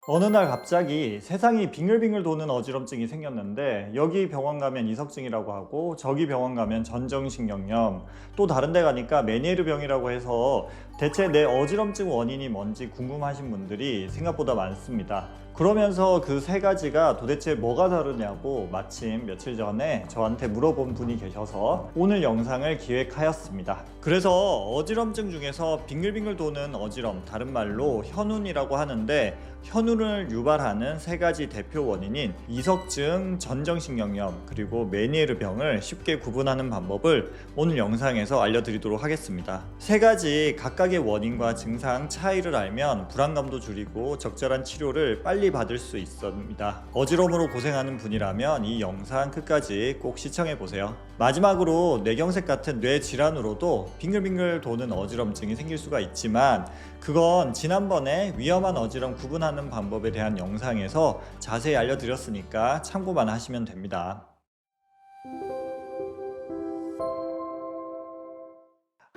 어느 날 갑자기 세상이 빙글빙글 도는 어지럼증이 생겼는데 여기 병원 가면 이석증이라고 하고 저기 병원 가면 전정신경염 또 다른 데 가니까 메니에르 병이라고 해서 대체 내 어지럼증 원인이 뭔지 궁금하신 분들이 생각보다 많습니다. 그러면서 그 세 가지가 도대체 뭐가 다르냐고 마침 며칠 전에 저한테 물어본 분이 계셔서 오늘 영상을 기획하였습니다. 그래서 어지럼증 중에서 빙글빙글 도는 어지럼, 다른 말로 현운이라고 하는데 현운을 유발하는 세 가지 대표 원인인 이석증, 전정신경염, 그리고 메니에르 병을 쉽게 구분하는 방법을 오늘 영상에서 알려드리도록 하겠습니다. 세 가지 각각의 원인과 증상 차이를 알면 불안감도 줄이고 적절한 치료를 빨리 받을 수 있습니다. 어지럼으로 고생하는 분이라면 이 영상 끝까지 꼭 시청해보세요. 마지막으로 뇌경색 같은 뇌 질환으로도 빙글빙글 도는 어지럼증이 생길 수가 있지만 그건 지난번에 위험한 어지럼 구분하는 방법에 대한 영상에서 자세히 알려드렸으니까 참고만 하시면 됩니다.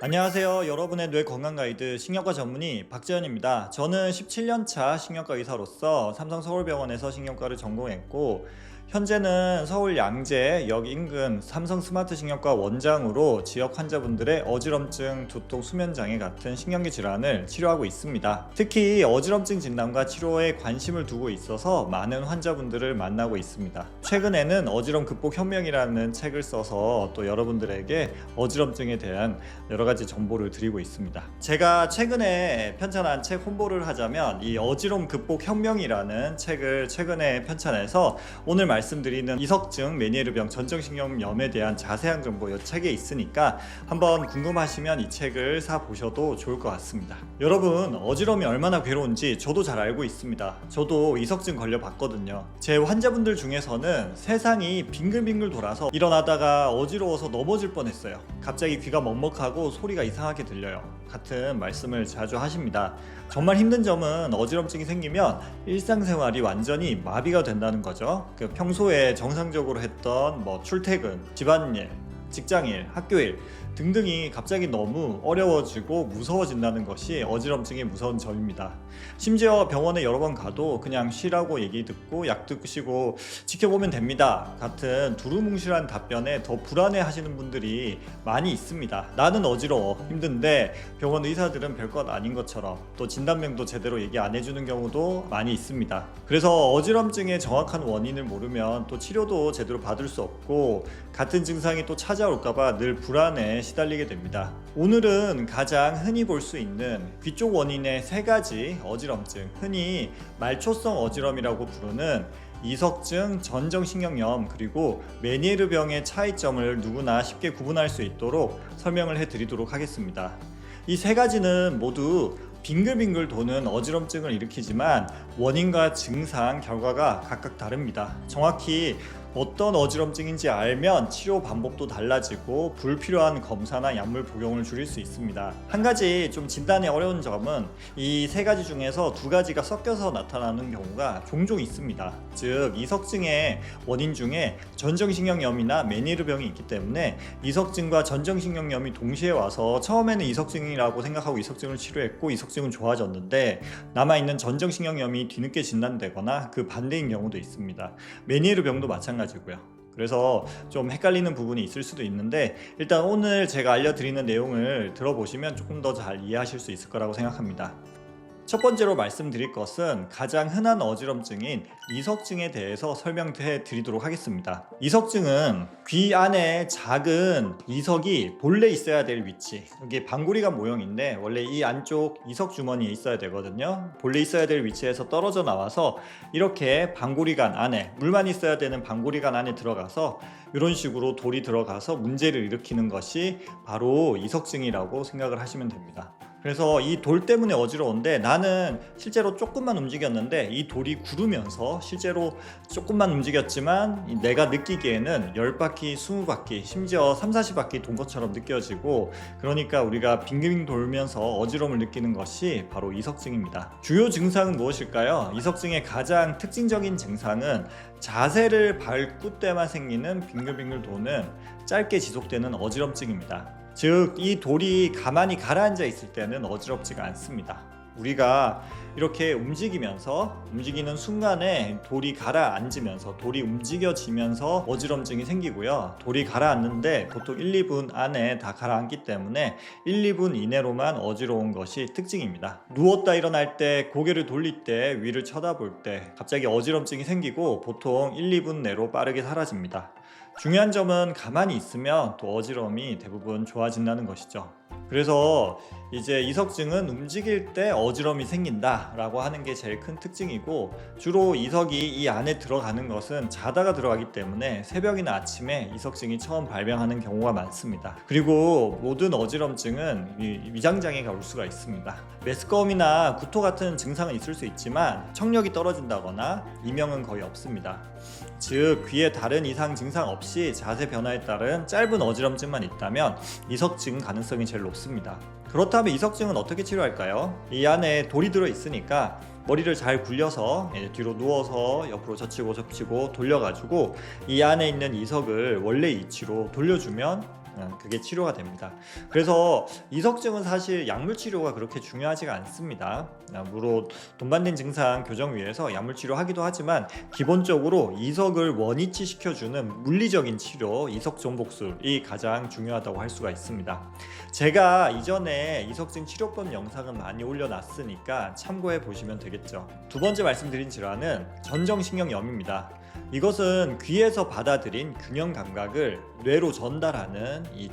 안녕하세요. 여러분의 뇌 건강 가이드 신경과 전문의 박재현입니다. 저는 17년차 신경과 의사로서 삼성 서울병원에서 신경과를 전공했고 현재는 서울 양재역 인근 삼성 스마트 신경과 원장으로 지역 환자분들의 어지럼증, 두통, 수면장애 같은 신경계 질환을 치료하고 있습니다. 특히 어지럼증 진단과 치료에 관심을 두고 있어서 많은 환자분들을 만나고 있습니다. 최근에는 어지럼 극복 현명이라는 책을 써서 또 여러분들에게 어지럼증에 대한 여러 가지 정보를 드리고 있습니다. 제가 최근에 편찬한 책 홍보를 하자면 이 어지럼 극복 현명이라는 책을 최근에 편찬해서 오늘 말씀드리는 이석증, 메니에르 병, 전정신경염에 대한 자세한 정보 이 책에 있으니까 한번 궁금하시면 이 책을 사 보셔도 좋을 것 같습니다. 여러분, 어지럼이 얼마나 괴로운지 저도 잘 알고 있습니다. 저도 이석증 걸려봤거든요. 제 환자분들 중에서는 세상이 빙글빙글 돌아서 일어나다가 어지러워서 넘어질 뻔했어요. 갑자기 귀가 먹먹하고 소리가 이상하게 들려요 같은 말씀을 자주 하십니다. 정말 힘든 점은 어지럼증이 생기면 일상생활이 완전히 마비가 된다는 거죠. 평소에 정상적으로 했던 출퇴근, 집안일, 직장일, 학교일 등등이 갑자기 너무 어려워지고 무서워진다는 것이 어지럼증의 무서운 점입니다. 심지어 병원에 여러 번 가도 그냥 쉬라고 얘기 듣고 약 드시고 지켜보면 됩니다 같은 두루뭉실한 답변에 더 불안해 하시는 분들이 많이 있습니다. 나는 어지러워, 힘든데 병원 의사들은 별것 아닌 것처럼 또 진단명도 제대로 얘기 안 해주는 경우도 많이 있습니다. 그래서 어지럼증의 정확한 원인을 모르면 또 치료도 제대로 받을 수 없고 같은 증상이 또 찾아올까봐 늘 불안에 시달리게 됩니다. 오늘은 가장 흔히 볼 수 있는 귀 쪽 원인의 세 가지 어지럼증, 흔히 말초성 어지럼이라고 부르는 이석증, 전정신경염, 그리고 메니에르 병의 차이점을 누구나 쉽게 구분할 수 있도록 설명을 해드리도록 하겠습니다. 이 세 가지는 모두 빙글빙글 도는 어지럼증을 일으키지만 원인과 증상, 결과가 각각 다릅니다. 정확히 어떤 어지럼증인지 알면 치료 방법도 달라지고 불필요한 검사나 약물 복용을 줄일 수 있습니다. 한 가지 좀 진단이 어려운 점은 이 세 가지 중에서 두 가지가 섞여서 나타나는 경우가 종종 있습니다. 즉 이석증의 원인 중에 전정신경염이나 메니에르 병이 있기 때문에 이석증과 전정신경염이 동시에 와서 처음에는 이석증이라고 생각하고 이석증을 치료했고 이석증은 좋아졌는데 남아있는 전정신경염이 뒤늦게 진단되거나 그 반대인 경우도 있습니다. 메니에르 병도 마찬가지고요. 그래서 좀 헷갈리는 부분이 있을 수도 있는데 일단 오늘 제가 알려드리는 내용을 들어보시면 조금 더 잘 이해하실 수 있을 거라고 생각합니다. 첫 번째로 말씀드릴 것은 가장 흔한 어지럼증인 이석증에 대해서 설명해 드리도록 하겠습니다. 이석증은 귀 안에 작은 이석이 본래 있어야 될 위치, 여기 방구리관 모형인데 원래 이 안쪽 이석 주머니에 있어야 되거든요. 본래 있어야 될 위치에서 떨어져 나와서 이렇게 방구리관 안에, 물만 있어야 되는 방구리관 안에 들어가서 이런 식으로 돌이 들어가서 문제를 일으키는 것이 바로 이석증이라고 생각을 하시면 됩니다. 그래서 이 돌 때문에 어지러운데 나는 실제로 조금만 움직였는데 이 돌이 구르면서 실제로 조금만 움직였지만 내가 느끼기에는 10바퀴, 20바퀴, 심지어 3, 40바퀴 돈 것처럼 느껴지고 그러니까 우리가 빙빙 돌면서 어지러움을 느끼는 것이 바로 이석증입니다. 주요 증상은 무엇일까요? 이석증의 가장 특징적인 증상은 자세를 밟을 때만 생기는 빙글빙글 도는 짧게 지속되는 어지럼증입니다. 즉 이 돌이 가만히 가라앉아 있을 때는 어지럽지가 않습니다. 우리가 이렇게 움직이는 순간에 돌이 가라앉으면서 돌이 움직여지면서 어지럼증이 생기고요. 돌이 가라앉는데 보통 1, 2분 안에 다 가라앉기 때문에 1, 2분 이내로만 어지러운 것이 특징입니다. 누웠다 일어날 때, 고개를 돌릴 때, 위를 쳐다볼 때 갑자기 어지럼증이 생기고 보통 1, 2분 내로 빠르게 사라집니다. 중요한 점은 가만히 있으면 또 어지러움이 대부분 좋아진다는 것이죠. 그래서 이제 이석증은 움직일 때 어지러움이 생긴다 라고 하는 게 제일 큰 특징이고, 주로 이석이 이 안에 들어가는 것은 자다가 들어가기 때문에 새벽이나 아침에 이석증이 처음 발병하는 경우가 많습니다. 그리고 모든 어지럼증은 위장장애가 올 수가 있습니다. 메스꺼움이나 구토 같은 증상은 있을 수 있지만 청력이 떨어진다거나 이명은 거의 없습니다. 즉 귀에 다른 이상 증상 없이 자세 변화에 따른 짧은 어지럼증만 있다면 이석증 가능성이 제일 높습니다. 그렇다면 이석증은 어떻게 치료할까요? 이 안에 돌이 들어있으니까 머리를 잘 굴려서 뒤로 누워서 옆으로 젖히고 돌려가지고 이 안에 있는 이석을 원래 위치로 돌려주면 그게 치료가 됩니다. 그래서 이석증은 사실 약물 치료가 그렇게 중요하지가 않습니다. 물론 동반된 증상 교정 위해서 약물 치료하기도 하지만 기본적으로 이석을 원위치 시켜주는 물리적인 치료, 이석 존복술이 가장 중요하다고 할 수가 있습니다. 제가 이전에 이석증 치료법 영상은 많이 올려놨으니까 참고해 보시면 되겠죠. 두 번째 말씀드린 질환은 전정신경염입니다. 이것은 귀에서 받아들인 균형 감각을 뇌로 전달하는 이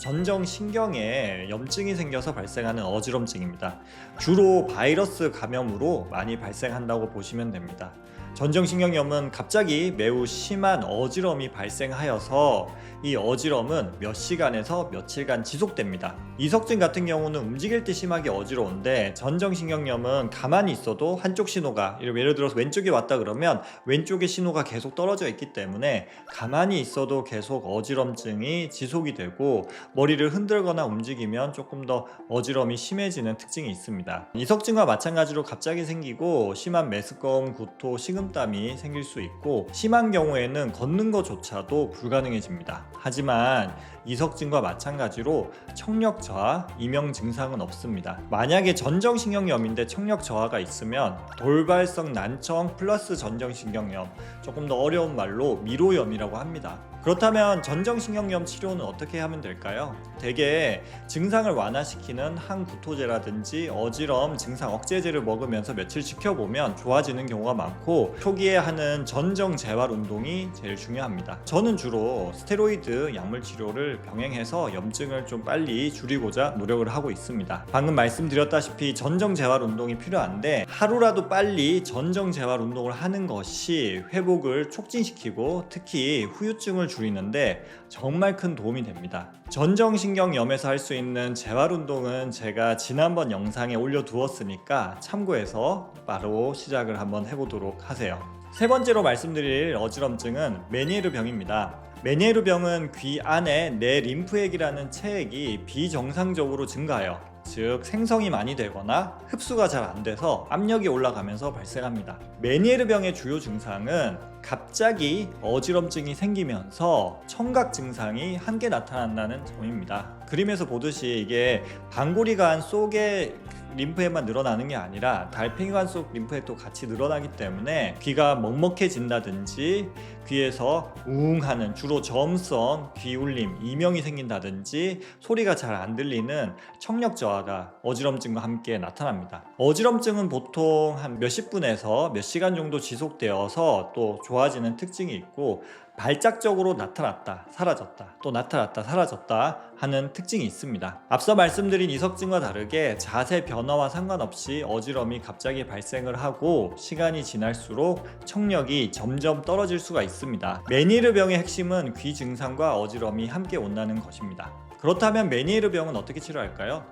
전정신경에 염증이 생겨서 발생하는 어지럼증입니다. 주로 바이러스 감염으로 많이 발생한다고 보시면 됩니다. 전정신경염은 갑자기 매우 심한 어지럼이 발생하여서 이 어지럼은 몇 시간에서 며칠간 지속됩니다. 이석증 같은 경우는 움직일 때 심하게 어지러운데, 전정신경염은 가만히 있어도 한쪽 신호가, 예를 들어서 왼쪽에 왔다 그러면 왼쪽의 신호가 계속 떨어져 있기 때문에 가만히 있어도 계속 어지럼증이 지속이 되고, 머리를 흔들거나 움직이면 조금 더 어지럼이 심해지는 특징이 있습니다. 이석증과 마찬가지로 갑자기 생기고 심한 메스꺼움, 구토, 식은땀이 생길 수 있고, 심한 경우에는 걷는 것조차도 불가능해집니다. 하지만 이석증과 마찬가지로 청력 저하, 이명 증상은 없습니다. 만약에 전정신경염인데 청력 저하가 있으면 돌발성 난청 플러스 전정신경염, 조금 더 어려운 말로 미로염이라고 합니다. 그렇다면 전정신경염 치료는 어떻게 하면 될까요? 대개 증상을 완화시키는 항구토제라든지 어지럼 증상 억제제를 먹으면서 며칠 지켜보면 좋아지는 경우가 많고, 초기에 하는 전정 재활 운동이 제일 중요합니다. 저는 주로 스테로이드 약물 치료를 병행해서 염증을 좀 빨리 줄이고자 노력을 하고 있습니다. 방금 말씀드렸다시피 전정 재활 운동이 필요한데, 하루라도 빨리 전정 재활 운동을 하는 것이 회복을 촉진시키고 특히 후유증을 줄이는데 정말 큰 도움이 됩니다. 전정신경염에서 할 수 있는 재활운동은 제가 지난번 영상에 올려두었으니까 참고해서 바로 시작을 한번 해보도록 하세요. 세 번째로 말씀드릴 어지럼증은 메니에르 병입니다. 메니에르 병은 귀 안에 내 림프액이라는 체액이 비정상적으로 증가해요. 즉 생성이 많이 되거나 흡수가 잘 안 돼서 압력이 올라가면서 발생합니다. 메니에르 병의 주요 증상은 갑자기 어지럼증이 생기면서 청각 증상이 함께 나타난다는 점입니다. 그림에서 보듯이 이게 방골이관 속에 림프액만 늘어나는 게 아니라 달팽이관 속 림프액도 같이 늘어나기 때문에 귀가 먹먹해진다든지 귀에서 우웅하는, 주로 저음성 귀울림, 이명이 생긴다든지 소리가 잘 안 들리는 청력 저하가 어지럼증과 함께 나타납니다. 어지럼증은 보통 한 몇십 분에서 몇 시간 정도 지속되어서 또 좋아지는 특징이 있고, 발작적으로 나타났다 사라졌다 또 나타났다 사라졌다 하는 특징이 있습니다. 앞서 말씀드린 이석증과 다르게 자세 변화와 상관없이 어지럼이 갑자기 발생을 하고 시간이 지날수록 청력이 점점 떨어질 수가 있습니다. 메니에르 병의 핵심은 귀 증상과 어지럼이 함께 온다는 것입니다. 그렇다면 메니에르 병은 어떻게 치료할까요?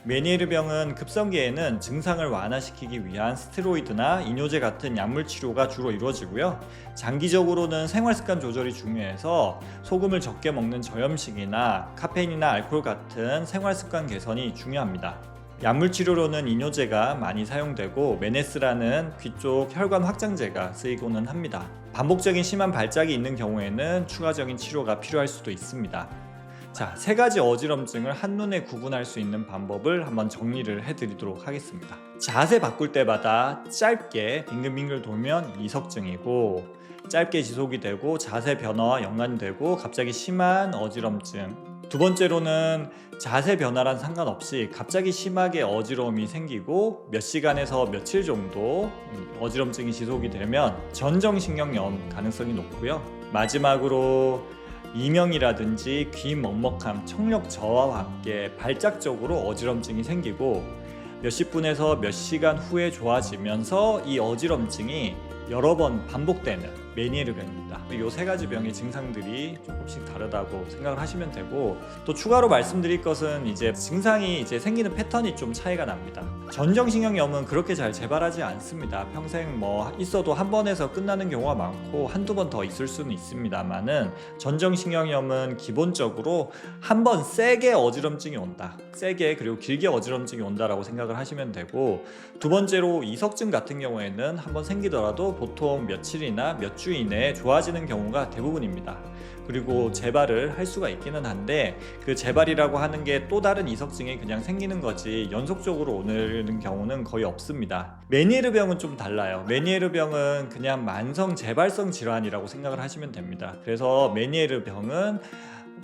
메니에르 병은 급성기에는 증상을 완화시키기 위한 스테로이드나 이뇨제 같은 약물 치료가 주로 이루어지고요. 장기적으로는 생활습관 조절이 중요해서 소금을 적게 먹는 저염식이나 카페인이나 알코올 같은 생활습관 개선이 중요합니다. 약물 치료로는 이뇨제가 많이 사용되고 메네스라는 귀 쪽 혈관 확장제가 쓰이고는 합니다. 반복적인 심한 발작이 있는 경우에는 추가적인 치료가 필요할 수도 있습니다. 자, 세 가지 어지럼증을 한눈에 구분할 수 있는 방법을 한번 정리를 해드리도록 하겠습니다. 자세 바꿀 때마다 짧게 빙글빙글 돌면 이석증이고, 짧게 지속이 되고 자세 변화와 연관되고 갑자기 심한 어지럼증. 두 번째로는 자세 변화란 상관없이 갑자기 심하게 어지러움이 생기고 몇 시간에서 며칠 정도 어지럼증이 지속이 되면 전정신경염 가능성이 높고요. 마지막으로 이명이라든지 귀 먹먹함, 청력 저하와 함께 발작적으로 어지럼증이 생기고 몇십 분에서 몇 시간 후에 좋아지면서 이 어지럼증이 여러 번 반복되는 메니에르병입니다. 이 세 가지 병의 증상들이 조금씩 다르다고 생각을 하시면 되고, 또 추가로 말씀드릴 것은 이제 증상이 이제 생기는 패턴이 좀 차이가 납니다. 전정신경염은 그렇게 잘 재발하지 않습니다. 평생 뭐 있어도 한 번에서 끝나는 경우가 많고 한두 번 더 있을 수는 있습니다만은, 전정신경염은 기본적으로 한 번 세게 어지럼증이 온다, 세게 그리고 길게 어지럼증이 온다라고 생각을 하시면 되고, 두 번째로 이석증 같은 경우에는 한 번 생기더라도 보통 며칠이나 몇 주 이내에 좋아지는 경우가 대부분입니다. 그리고 재발을 할 수가 있기는 한데, 그 재발이라고 하는 게 또 다른 이석증이 그냥 생기는 거지 연속적으로 오는 경우는 거의 없습니다. 메니에르병은 좀 달라요. 메니에르병은 그냥 만성 재발성 질환이라고 생각을 하시면 됩니다. 그래서 메니에르병은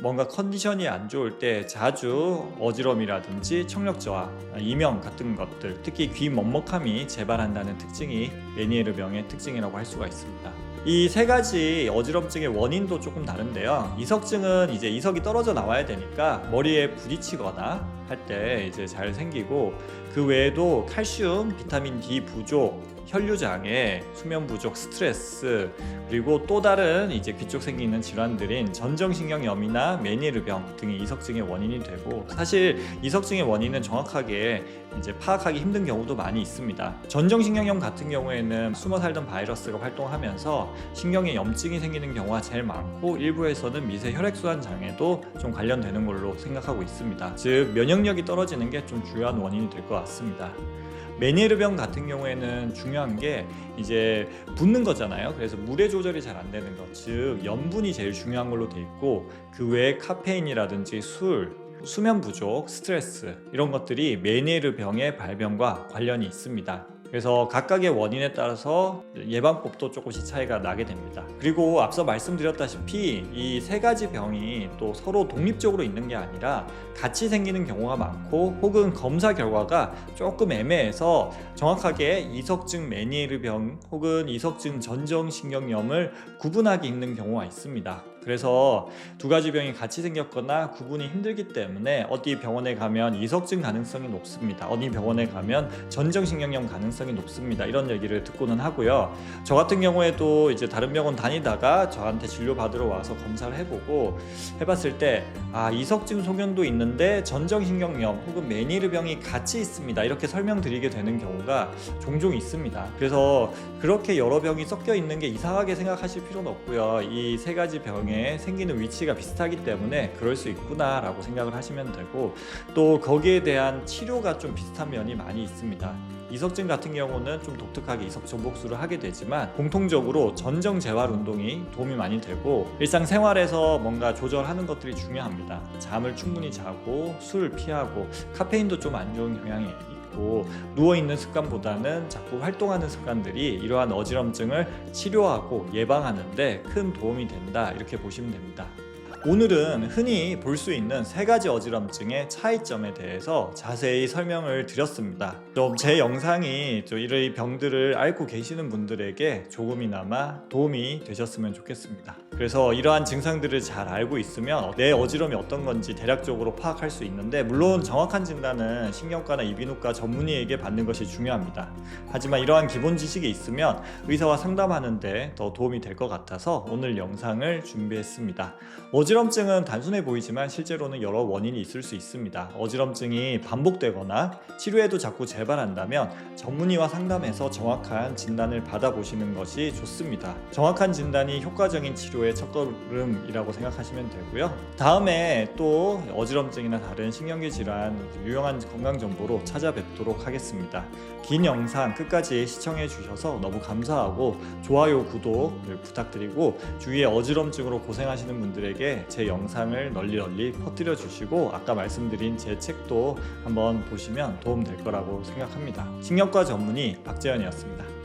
뭔가 컨디션이 안 좋을 때 자주 어지럼이라든지 청력 저하, 이명 같은 것들, 특히 귀 먹먹함이 재발한다는 특징이 메니에르병의 특징이라고 할 수가 있습니다. 이 세 가지 어지럼증의 원인도 조금 다른데요. 이석증은 이제 이석이 떨어져 나와야 되니까 머리에 부딪히거나 할 때 이제 잘 생기고, 그 외에도 칼슘, 비타민 D 부족, 혈류장애, 수면 부족, 스트레스, 그리고 또 다른 이제 귀 쪽 생기는 질환들인 전정신경염이나 메니에르병 등이 이석증의 원인이 되고, 사실 이석증의 원인은 정확하게 이제 파악하기 힘든 경우도 많이 있습니다. 전정신경염 같은 경우에는 숨어 살던 바이러스가 활동하면서 신경에 염증이 생기는 경우가 제일 많고, 일부에서는 미세 혈액순환 장애도 좀 관련되는 걸로 생각하고 있습니다. 즉 면역력이 떨어지는 게 좀 주요한 원인이 될 것 같습니다. 메니에르병 같은 경우에는 중요한 게 이제 붓는 거잖아요. 그래서 물의 조절이 잘 안 되는 것, 즉 염분이 제일 중요한 걸로 돼 있고, 그 외에 카페인이라든지 술, 수면 부족, 스트레스, 이런 것들이 메니에르병의 발병과 관련이 있습니다. 그래서 각각의 원인에 따라서 예방법도 조금씩 차이가 나게 됩니다. 그리고 앞서 말씀드렸다시피 이 세 가지 병이 또 서로 독립적으로 있는 게 아니라 같이 생기는 경우가 많고, 혹은 검사 결과가 조금 애매해서 정확하게 이석증 메니에르병 혹은 이석증 전정신경염을 구분하기 힘든 경우가 있습니다. 그래서 두 가지 병이 같이 생겼거나 구분이 힘들기 때문에 어디 병원에 가면 이석증 가능성이 높습니다, 어디 병원에 가면 전정신경염 가능성이 높습니다, 이런 얘기를 듣고는 하고요. 저 같은 경우에도 이제 다른 병원 다니다가 저한테 진료 받으러 와서 검사를 해보고 해봤을 때, 이석증 소견도 있는데 전정신경염 혹은 메니에르병이 같이 있습니다, 이렇게 설명드리게 되는 경우가 종종 있습니다. 그래서 그렇게 여러 병이 섞여 있는 게 이상하게 생각하실 필요는 없고요. 이 세 가지 병에 생기는 위치가 비슷하기 때문에 그럴 수 있구나 라고 생각을 하시면 되고, 또 거기에 대한 치료가 좀 비슷한 면이 많이 있습니다. 이석증 같은 경우는 좀 독특하게 이석 전복수를 하게 되지만, 공통적으로 전정 재활 운동이 도움이 많이 되고, 일상생활에서 뭔가 조절하는 것들이 중요합니다. 잠을 충분히 자고, 술 피하고, 카페인도 좀 안 좋은 경향이 있고, 누워있는 습관보다는 자꾸 활동하는 습관들이 이러한 어지럼증을 치료하고 예방하는 데 큰 도움이 된다, 이렇게 보시면 됩니다. 오늘은 흔히 볼 수 있는 세 가지 어지럼증의 차이점에 대해서 자세히 설명을 드렸습니다. 좀 제 영상이 이 병들을 앓고 계시는 분들에게 조금이나마 도움이 되셨으면 좋겠습니다. 그래서 이러한 증상들을 잘 알고 있으면 내 어지럼이 어떤 건지 대략적으로 파악할 수 있는데, 물론 정확한 진단은 신경과나 이비인후과 전문의에게 받는 것이 중요합니다. 하지만 이러한 기본 지식이 있으면 의사와 상담하는 데 더 도움이 될 것 같아서 오늘 영상을 준비했습니다. 어지럼증은 단순해 보이지만 실제로는 여러 원인이 있을 수 있습니다. 어지럼증이 반복되거나 치료에도 자꾸 재발한다면 전문의와 상담해서 정확한 진단을 받아보시는 것이 좋습니다. 정확한 진단이 효과적인 치료의 첫걸음이라고 생각하시면 되고요. 다음에 또 어지럼증이나 다른 신경계 질환 유용한 건강 정보로 찾아뵙도록 하겠습니다. 긴 영상 끝까지 시청해 주셔서 너무 감사하고, 좋아요, 구독을 부탁드리고, 주위에 어지럼증으로 고생하시는 분들에게 분들에게 제 영상을 널리 퍼뜨려 주시고 아까 말씀드린 제 책도 한번 보시면 도움 될 거라고 생각합니다. 신경과 전문의 박재현이었습니다.